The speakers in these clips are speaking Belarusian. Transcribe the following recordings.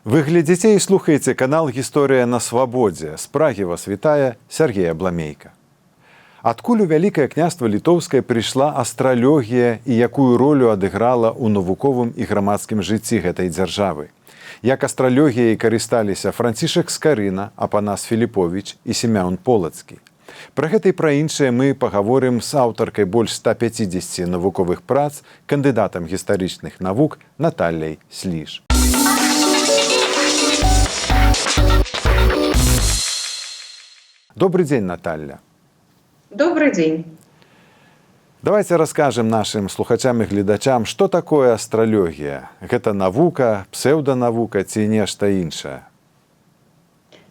Вы глядзіце і слухаеце канал «Гісторыя на свабодзе». З Прагі вас вітае Сергей Абламейка. Адкуль у Вялікае княства Літоўскае прыйшла астралогія і якую ролю адыграла ў навуковым і грамадскім жыцці гэтай дзяржавы? Як астралогіяй карысталіся Францішак Скарына, Апанас Філіповіч і Семён Полацкі? Пра гэта і пра іншае мы пагаворым з аўтаркай больш 150 навуковых прац, кандыдатам гістарычных навук Натальяй Сліж. Добрый день, Наталья. Добрый день. Давайте расскажем нашим слухачам и глядачам, что такое астралогія. Гэта навука, псевданавука ці нешта іншае?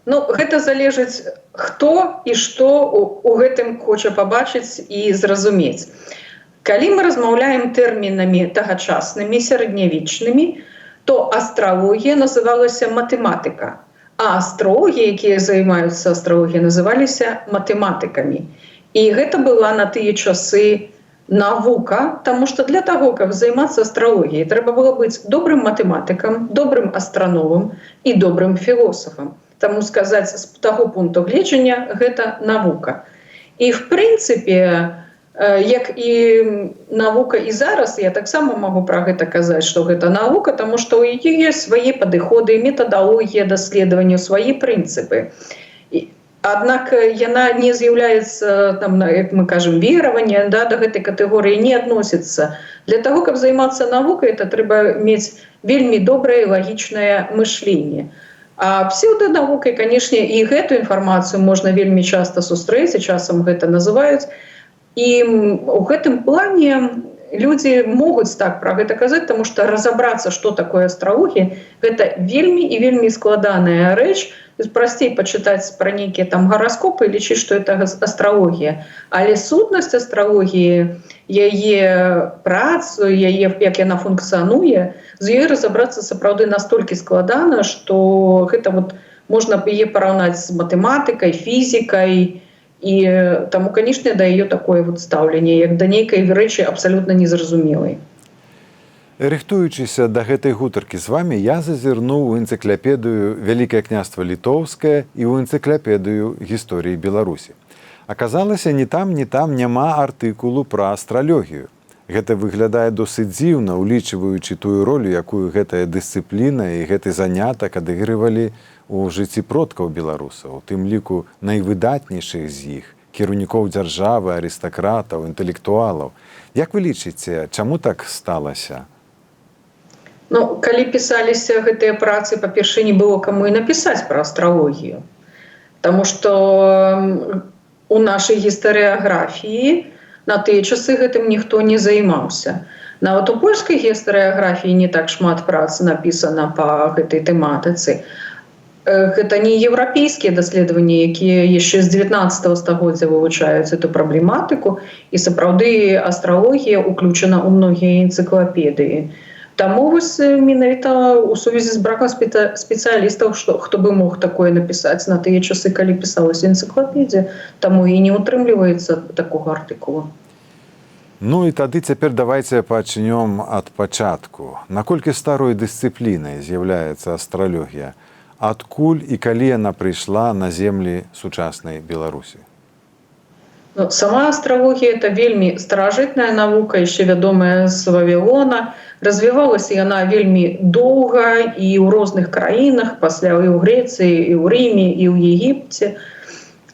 Гэта залежыць, хто і што у гэтым хоча пабачыць і зразумець. Калі мы размаўляем тэрмінамі тагачаснымі, сярэднявечнымі, то астралогія называлася матэматыка, а астрологи, якія займаюцца астралогіяй, называліся матэматыкамі. І гэта была на тыя часы навука, таму што для таго, каб займацца астралогіяй, трэба было быць добрым матэматыкам, добрым астраномам і добрым філосафам. Таму сказаць, з таго пункту гледжання, гэта навука. І, в прынцыпе, як і навука і зараз, я таксама магу пра гэта казаць, што гэта навука, таму што ў яе ёсць свае падыходы, метадалогія даследавання, свае прынцыпы. Аднак яна не з'яўляецца, як мы кажам, вераванне, да гэтай катэгорыі не адносіцца. Для таго, каб займацца навукай, это трэба мець вельмі добрае лагічнае мышленне. А псевданавукай, канешне, і гэту інфармацыю можна вельмі часта сустрэць, і часам гэта называюць. І ў гэтым плане людзі могуць так пра гэта казаць, таму што разабрацца, што такое астралогія, гэта вельмі і вельмі складаная рэч. Прасцей пачытаць пра нейкія там гараскопы і лічыць, што это астралогія. Але сутнасць астралогіі, яе працу, яе, як яна функцыянуе, з ёй разабрацца сапраўды настолькі складана, што гэта можна яе параўнаць з матэматыкай, фізікай, і таму, канешне, да яе такое стаўленне, як да нейкай рэчы абсалютна незразумелай. Рыхтуючыся да гэтай гутаркі з вамі, я зазірнуў у энцыклапедыю «Вялікае княства Літоўскае» і ў энцыклапедыю гісторыі Беларусі. Аказалася, ні там няма артыкулу пра астралогію. Гэта выглядае досыць дзіўна, улічваючы тую ролю, якую гэтая дысцыпліна і гэты занятак адыгрывалі у жыцці продкаў беларусаў, у тым ліку найвыдатнейшых з іх, кіраўнікоў дзяржавы, арыстакратаў, інтэлектуалаў. Як вы лічыце, чаму так сталася? Калі пісаліся гэтыя працы, па-першае, не было каму і напісаць пра астралогію. Таму што у нашай гістарыяграфіі на тыя часы гэтым ніхто не займаўся. Нават у польскай гістарыяграфіі не так шмат прац напісана па гэтай тэматыцы. Гэта не еўрапейскія даследаванні, якія яшчэ з 19 стагоддзя вывучаюць эту праблематыку, і сапраўды астралогія ўключана ў многія энцыклапедыі. Таму менавіта ў сувязі з бракам спецыялістаў, хто бы мог такое напісаць на тыя часы, калі пісалася энцыклапедыя, таму і не ўтрымліваецца такога артыкула. І тады цяпер давайце пачнём ад пачатку. Наколькі старой дысцыплінай з'яўляецца астралогія? Адкуль і калі яна прыйшла на землі сучаснай Беларусі? Сама астралогія – это вельмі старажытная навука, яшчэ вядомая з Вавілона. Развівалася яна вельмі доўга і ў розных краінах, пасля і ў Грэцыі, і ў Рыме, і ў Егіпце.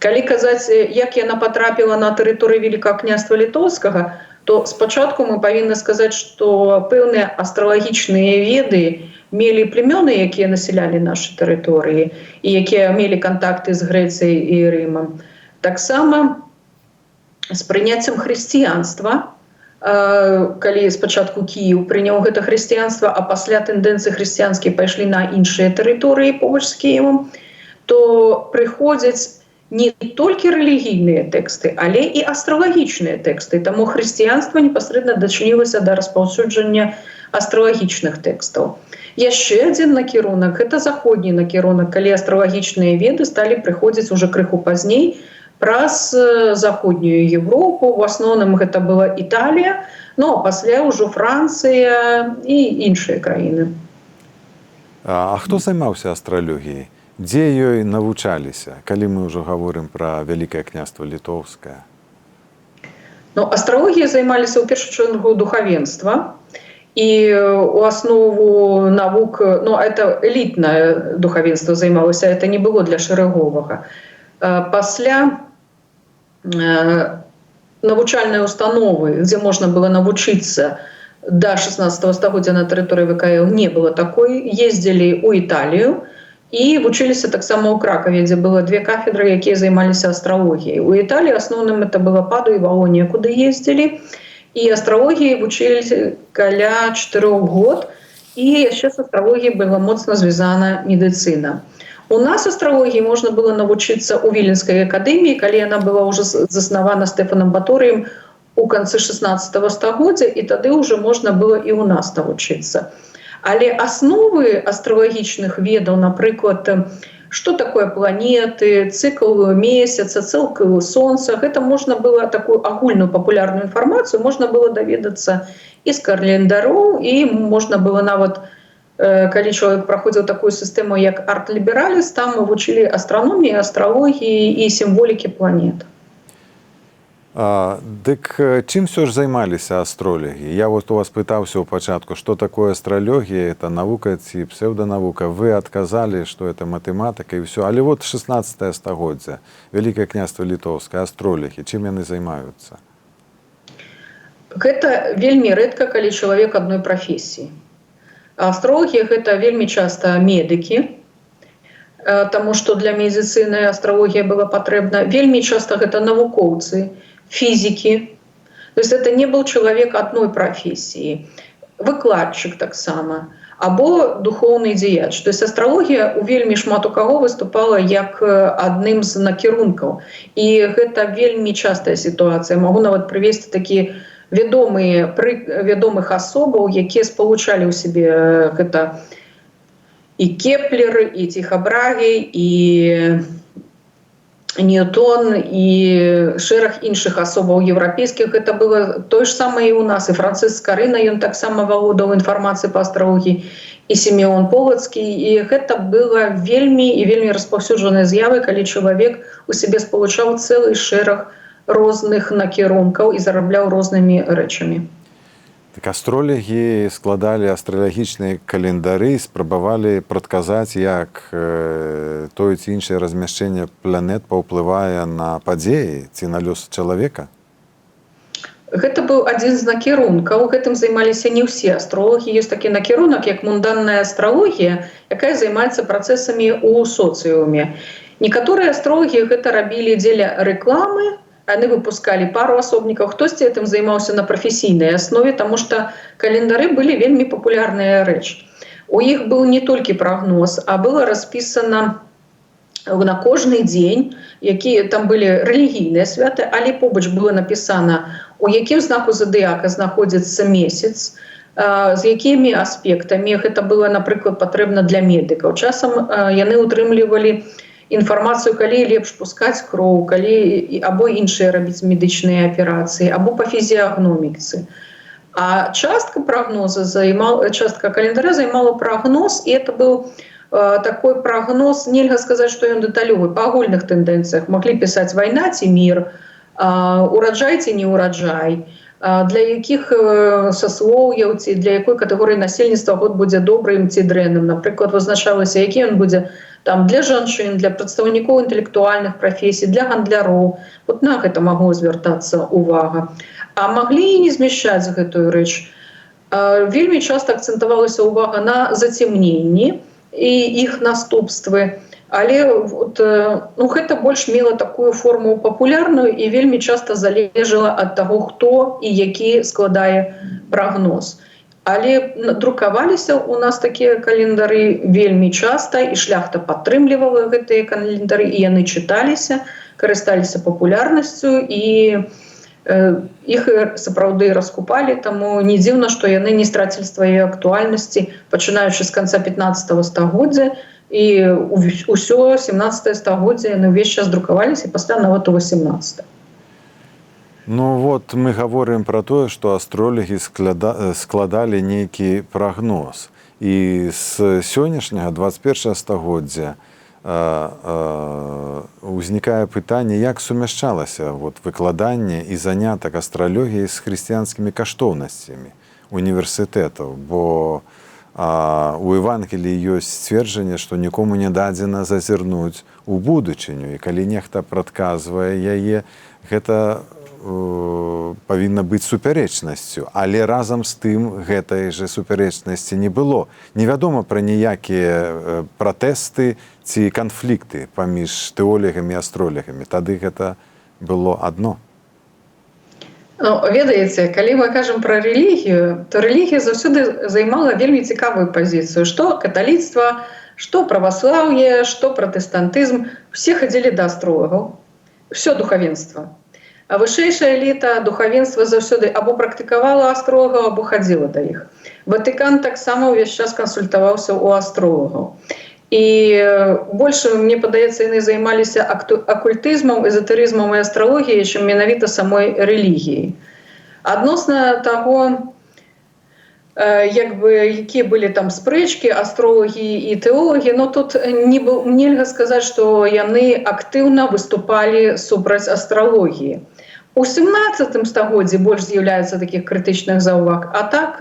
Калі казаць, як яна патрапіла на тэрыторыю Вялікага княства Літоўскага, то спачатку мы павінны сказаць, што пэўныя астралагічныя веды мелі племёны, якія насялялі нашы тэрыторыі, і якія мелі кантакты з Грэцыяй і Рымам. Таксама з прыняццем хрысціянства, калі спачатку Кіеў прыняў гэта хрысціянства, а пасля тэндэнцыі хрысціянскія пайшлі на іншыя тэрыторыі побач з Кіевам, то прыходзяць не толькі рэлігійныя тэксты, але і астралагічныя тэксты. Таму хрысціянства непасрэдна дачынілася да распаўсюджання астралагічных тэкстаў. Яшчэ адзін накірунак – гэта заходні накірунак, калі астралагічныя веды сталі прыходзіць уже крыху пазней праз заходнюю Европу. В асноўным гэта была Італія, а пасля ўжо Францыя і іншыя краіны. А хто займаўся астралогіяй? Дзе ёй навучаліся, калі мы ўжо гаворым пра Вялікае княства Літоўскае? Ну, астралогіяй займаліся ў першую чаргу духавенства. І у аснову навук, ну, это элітнае духавенство займалася, это не было для шэраговага. Пасля навучальнай установы, дзе можна было навучыцца да 16 стагоддзя на тэрыторыі ВКЛ, не было такой. Ездзілі ў Італію і вучыліся таксама ў Кракаве, дзе было 2 кафедры, якія займаліся астралогіяй. У Італіі асноўным это была Падуя і Валонія, куды ездзілі. І астралогіяй вучыліся каля 4 год, і яшчэ з астралогіяй была моцна звязана медыцына. У нас астралогіі можна было навучыцца ў Віленскай акадэміі, калі яна была ўжо заснавана Стэфанам Баторыем у канцы 16 стагоддзя, і тады ўжо можна было і ў нас навучыцца. Але асновы астралагічных ведаў, напрыклад, что такое планеты, цикл месяца, цикл солнца. Это можно было, такую агульную популярную информацию, можно было доведаться из календаров, и можно было нават, когда человек проходил такую систему, как Арт Либералис, там мы учили астрономии, астрологии и символики планет. Дык чым все ж займаліся астрологи? Я вот у вас пытаўся ў пачатку, что такое астрология, это наука ці псевдонаука. Вы отказали, что это математика и все. Але вот 16 стагоддзя, Вялікае княства Літоўскае, астрологи, чым яны займаюцца? Гэта вельмі рэдка, калі чалавек адной прафесіі. Астрологи гэта вельмі часта медыкі, таму што для медыцыны астрологія была патрэбна. Вельмі часта гэта навукоўцы, физики. То есть это не был человек одной профессии. Выкладчик таксама. Або духовный дзеяч. То есть астрологія у вельмі шмат у каго выступала як адным з накірункаў. І гэта вельмі частая сітуацыя. Магу нават прывесці такі вядомых асобаў, якія спалучалі ў сябе гэта і Кеплер, і Тихо-Брагі, і Ньютон і шэраг іншых асобаў еўрапейскіх. Гэта было тое ж самае і ў нас. І Францыск Скарына, ён таксама валодаў інфармацыяй па астралогіі, і Сімеон Полацкі. І гэта была вельмі і вельмі распаўсюджаная з'ява, калі чалавек у сябе спалучаў цэлы шэраг розных накірункаў і зарабляў рознымі рэчамі. Так астрологи складалі астралагічныя календары, спрабавалі прадказаць, як тое ці іншае размяшчэнне планет паўплывае на падзеі ці на лёс чалавека? Гэта быў адзін з накірункаў. Гэтым займаліся не ўсе астролагі. Ёсць такі накірунак, як мунданная астралогія, якая займаецца працэсамі ў соцыуме. Некаторыя астролагі гэта рабілі дзеля рэкламы, яны выпускалі пару асобнікаў, хтосьці гэтым займаўся на прафесійнай аснове, таму што календары былі вельмі папулярная рэч. У іх быў не толькі прагноз, а было распісана на кожны дзень, якія там былі рэлігійныя святы, але побач было напісана, у якім знаку зодыяка знаходзіцца месяц, з якімі аспектамі. Гэта было, напрыклад, патрэбна для медыкаў. Часам яны утрымлівалі інфармацыю, калі лепш пускаць кроў, калі або іншыя рабіць медычныя аперацыі, або па фізіягноміцы. А частка прагноза частка календара займала прагноз, і это быў такой прагноз, нельга сказаць, што ён дэталёвы, па агульных тэндэнцыях. Маглі пісаць вайна ці мір, ураджай ці не ураджай, для якіх саслоўяў ці для якой катэгорыі насельніцтва год будзе добрым ці дрэнным. Напрыклад, вызначалася, які ён будзе там для жанчын, для прадстаўнікоў інтэлектуальных прафесій, для гандляроў. Вот на гэта магло звяртацца увага. А маглі і не змяшчаць гэтую рэч. Вельмі часта акцэнтавалася ўвага на зацемненні і іх наступствы. Але вот, гэта больш мела такую форму папулярную і вельмі часта залежала ад таго, хто і які складае прагноз. Але друкаваліся у нас такія календары вельмі часта, і шляхта падтрымлівала гэтыя календары, і яны чыталіся, карысталіся папулярнасцю, і іх сапраўды раскупалі, таму не дзіўна, што яны не страцілі свае актуальнасці, пачынаючы з канца 15 стагоддзя, і ўсё 17 стагоддзя яны ўвесь час друкаваліся, і пасля нават у 18. Ну вот мы гаворым пра тое, што астролагі складалі нейкі прагноз. І з сённяшняга 21 стагоддзя узнікае пытанне, як сумяшчалася выкладанне і занятак астралогіі з хрысціянскімі каштоўнасцямі універсітэтаў, бо у Евангеліі ёсць сцверджанне, што нікому не дадзена зазірнуць у будучыню, і калі нехта прадказвае яе, гэта павінна быць супярэчнасцю, але разам з тым гэтай жа супярэчнасці не было. Невядома пра ніякія пратэсты ці канфлікты паміж тэолігамі і астролігамі. Тады гэта было адно. Ну, ведаеце, калі мы кажам пра рэлігію, то рэлігія заўсёды займала вельмі цікавую пазіцыю. Што каталіцтва, што праваслаўе, што пратэстантызм. Усе хадзілі да астролагаў. Усё духавенства. А вышэйшая эліта духавенства заўсёды або практыкавала астролагаў, або хадзіла да іх. Ватыкан таксама ўвесь час кансультаваўся ў астролагаў. І больш, мне падаецца, яны займаліся акультызмам, эзотэрызмам і астралогіяй, чым менавіта самой рэлігіяй. Адносна таго, якія былі там спрэчкі, астролагі і тэолагі, но тут нельга сказаць, што яны актыўна выступалі супраць астралогіі. У 17 стагоддзі больш з'яўляецца такіх крытычных заўваг, а так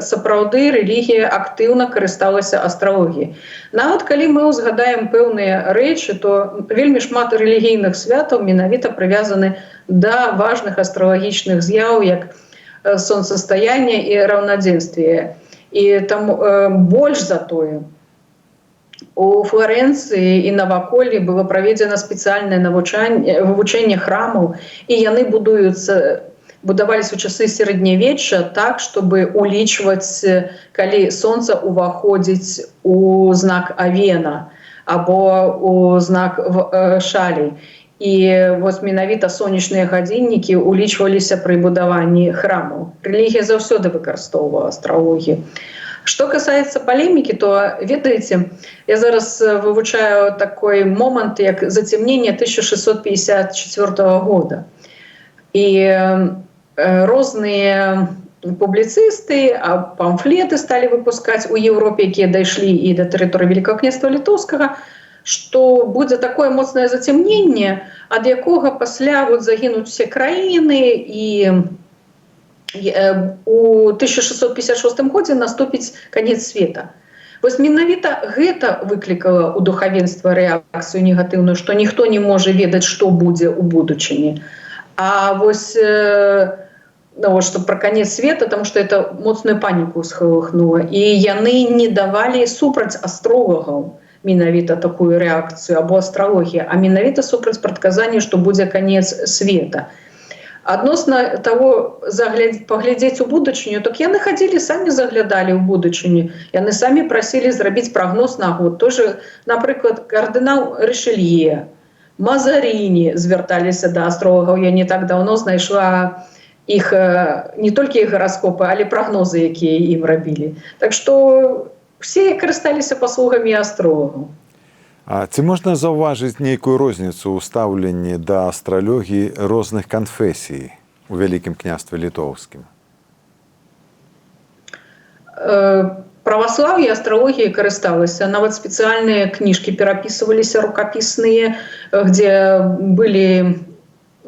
сапраўды рэлігія актыўна карысталася астралогіяй. Нават калі мы ўзгадаем пэўныя рэчы, то вельмі шмат рэлігійных святаў менавіта прывязаны да важных астралагічных з'яў, як сонцастаянне і раўнадзенствие. І там больш за тое, у Флоренцыі і наваколлі было праведзена спецыяльнае вывучэнне храмаў, і яны будаваліся ў часы сярэднявечча так, чтобы улічваць, калі сонца ўваходзіць у знак Авена або у знак Шалей. І вось менавіта сонечныя гадзіннікі улічваліся пры будаванні храмаў. Рэлігія заўсёды выкарыстоўвала астралогію. Што касаецца палемікі, то, ведаеце, я зараз вывучаю такой момант, як зацемненне 1654 года. І розныя публіцысты, памфлеты сталі выпускаць у Еўропе, якія дайшлі і да тэрыторыі Вялікага княства Літоўскага, што будзе такое моцнае зацемненне, ад якога пасля загінуць усе краіны, і у 1656 годзе наступіць канец света. Вось менавіта гэта выклікала ў духавенства рэакцыю негатыўную, што ніхто не можа ведаць, што будзе ў будучыні. А вось што пра канец света, таму што это моцную паніку ўскалыхнула. І яны не давалі супраць астролагаў менавіта такую рэакцыю або астралогія, а менавіта супраць прадказання, што будзе канец света. Адносна таго, паглядзець у будучыню, так яны хадзілі, самі заглядалі ў будучыню. Яны самі прасілі зрабіць прагноз на год. Тоже, напрыклад, кардынал Рышэлье, Мазаріні звярталіся да астролагаў. Я не так даўно знайшла іх, не толькі іх гараскопы, але прагнозы, якія ім рабілі. Так што усе карысталіся паслугамі астролагаў. А ці можна заўважыць нейкую розніцу ў стаўленні да астралогіі розных канфесій у Вялікім княстве Літоўскім? Праваслаўе астралогіяй карысталася. Нават спецыяльныя кніжкі перапісваліся, рукапісныя, дзе былі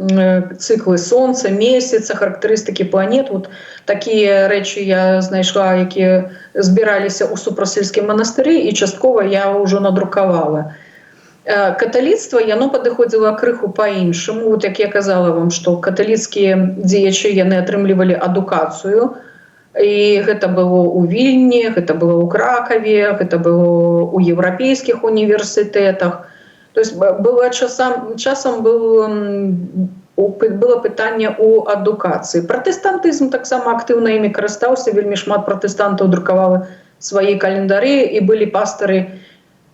цыклы сонца, месяца, характарыстыкі планет. Вот такія рэчы я знайшла, якія збіраліся ў супрасельскім манастыры, і часткова я ўжо надрукавала. Каталіцтва, яно падыходзіла крыху па-іншаму. Вот як я казала вам, што каталіцкія дзеячы, яны атрымлівалі адукацыю. І гэта было ў Вільні, гэта было ў Кракаве, гэта было ў еўрапейскіх універсітэтах. То есть часам было пытанне ў адукацыі. Пратэстантызм таксама актыўна імі карыстаўся. Вельмі шмат пратэстантаў друкавала свае календары, і былі пастары,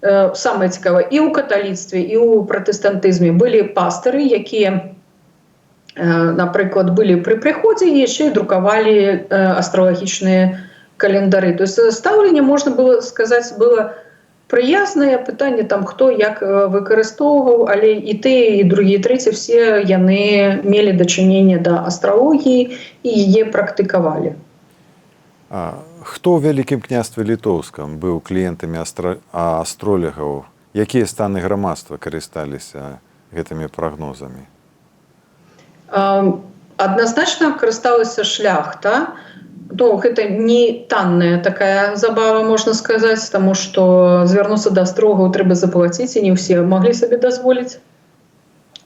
самае цікавае, і ў каталіцтве, і ў пратэстантызме былі пастары, якія, напрыклад, былі пры прыходзе і яшчэ друкавалі астралагічныя календары. То есть стаўленне, можна было сказаць, было прыязнае. Пытанне там, хто як выкарыстоўваў, але і тыя, і другія, і трэці, все яны мелі дачыненне да астралогіі і яе практыкавалі. Хто ў Вялікім княстве Літоўскам быў кліентамі астролягаў? Якія станы грамадства карысталіся гэтымі прагнозамі? Адназначна карысталася шляхта. Ну, гэта не танная такая забава, можна сказаць, таму што звярнуцца да астрогаў трэба заплаціць, і не ўсе маглі сабе дазволіць.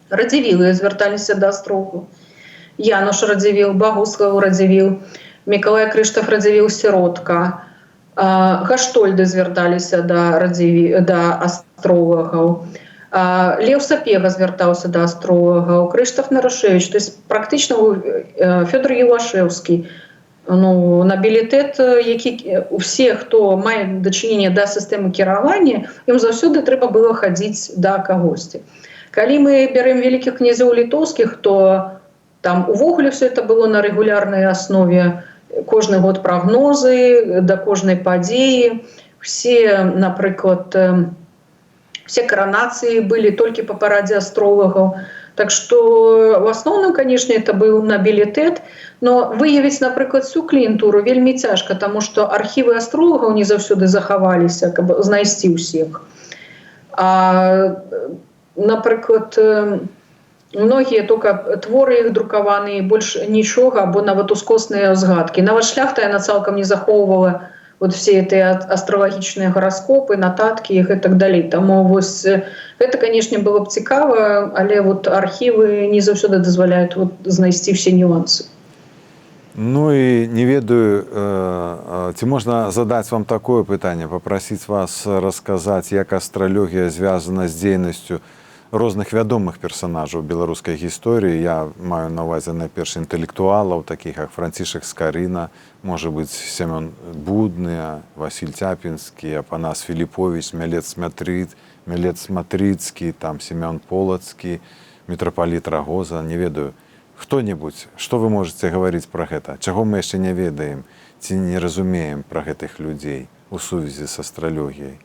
Радзівілы звярталіся да астрогаў. Януш Радзівіл, Багуслаў Радзівіл, Мікалай Крыштаф Радзівіл сіротка, Гаштольды звярталіся да астролагаў, Леў Сапега звяртаўся да астролагаў, Крыштаф Нарушевич, то есть практычна Фёдор Елашэўскі. Ну, набілітэт, які усе, хто мае дачыненне да сістэмы кіравання, ім заўсёды трэба было хадзіць да кагосьці. Калі мы бярэм вялікіх князёў літоўскіх, то там увогуле все это было на рэгулярнай аснове. Кожны год прагнозы да кожнай падзеі. Все, напрыклад, все каранацыі былі толькі па парадзе астролагаў. Так што в асноўным, канешне, это быў набілітэт, но выявіць, напрыклад, всю кліентуру вельмі цяжка, таму што архівы астролагаў не заўсёды захаваліся, каб знайсці ўсіх. Напрыклад, многія только творы іх друкаваныя, больш нічога, або нават ускосныя згадкі. Нават шляхта яна цалкам не захоўвала вот все гэтыя астралагічныя гараскопы, нататкі і гэтак далей. Таму вось гэта, канешне, было б цікава, але вот архівы не заўсёды дазваляюць вот знайсці все нюансы. Ну і не ведаю, ці можна задаць вам такое пытанне, папрасіць вас расказаць, як астралогія звязана з дзейнасцю розных вядомых персанажаў беларускай гісторыі. Я маю на ўвазе найперш інтэлектуалаў, такіх як Францішак Скарына, можа быць, Семён Будны, Васіль Цяпінскі, Апанас Філіповіч, Мялец Матрыцкі, там Семён Полацкі, мітрапаліт Рагоза, не ведаю. Хто-небудзь, што вы можаце гаварыць пра гэта? Чаго мы яшчэ не ведаем ці не разумеем пра гэтых людзей у сувязі з астралогіяй?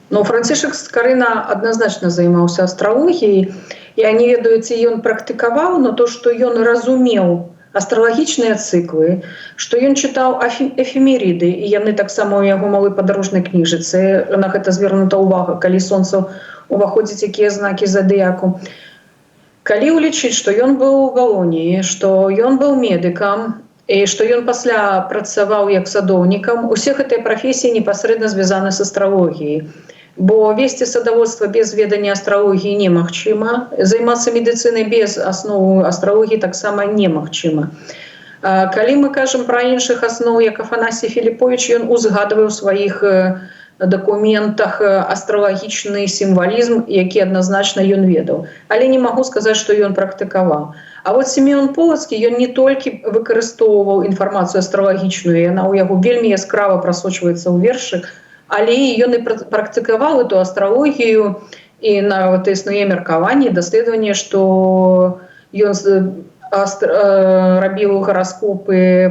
Ну, Францішак Скарына адназначна займаўся астралогіяй. Я не ведаю, ці ён практыкаваў, но то, што ён разумеў астралагічныя цыклы, што ён чытаў эфемеріды, і яны таксама ў яго малой падарожнай кніжыцы, на гэта звернута ўвага, калі сонца ўваходзіць, якія знакі задыяку. Калі ўлічыць, што ён быў у Валоніі, што ён быў медыкам, і што ён пасля працаваў як садоўнікам, усе гэтыя прафесіі непасрэдна звязаны з астралогіяй. Бо весці садаводства без ведання астралогіі немагчыма, займацца медыцынай без асновы астралогіі таксама немагчыма. Калі мы кажам пра іншых асноў, як Афанасій Філіповіч, ён узгадвае ў сваіх дакументах астралагічны сімвалізм, які адназначна ён ведаў. Але не магу сказаць, што ён практыкаваў. А вот Семён Полацкі, ён не толькі выкарыстоўваў інфармацыю астралагічную, яна ў яго вельмі яскрава прасочваецца ў вершы, але ён і практыкаваў эту астралогію, і нават існуе меркаванне, даследаванне, што ён рабіў гараскопы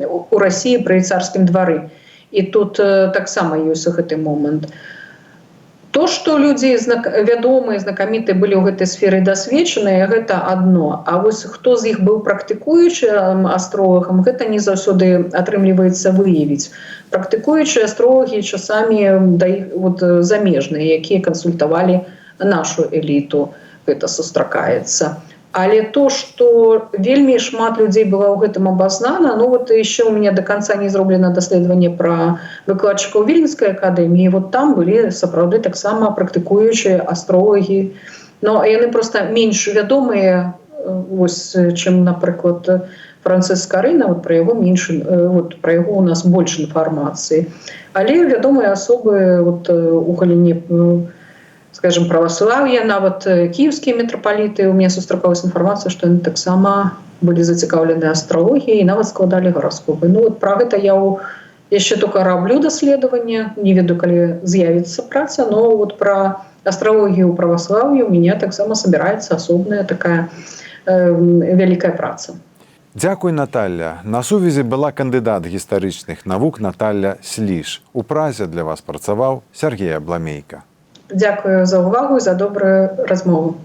у Расіі пры царскім двары. І тут таксама ёсць гэты момант. То, што людзі вядомыя, знакамітыя былі ў гэтай сферы дасведчаныя, гэта адно. А вось хто з іх быў практыкуючым астролагам, гэта не заўсёды атрымліваецца выявіць. Практыкуючыя астролагі часамі замежныя, якія кансультавалі нашу эліту, гэта сустракаецца. Але то, што вельмі шмат людзей было ў гэтым абазнана, ну вот яшчэ ў мяне до конца не зроблена даследаванне пра выкладчыкаў Віленскай акадэміі, вот там былі сапраўды таксама практыкуючыя астролагі. Но яны проста менш вядомыя, чым, напрыклад, Франціск Скарына, пра яго у нас больш інфармацыі. Але вядомыя асобы у галіне, скажем, праваслаўя, нават кіеўскія мітрапаліты, у мяне сустракалася інфармацыя, што яны таксама былі зацікаўлены астралогіяй і нават складалі гараскопы. Ну вот пра гэта я яшчэ толькі раблю даследаванне, не ведаю, калі з'явіцца праца, но вот пра астралогію ў праваслаўі у мяне таксама собіраецца асобная такая вялікая праца. Дзякуй, Наталля. На сувязі была кандыдат гістарычных навук Наталля Сліж. У Празе для вас працаваў Сергей Абламейка. Дзякую за ўвагу і за добрую размову.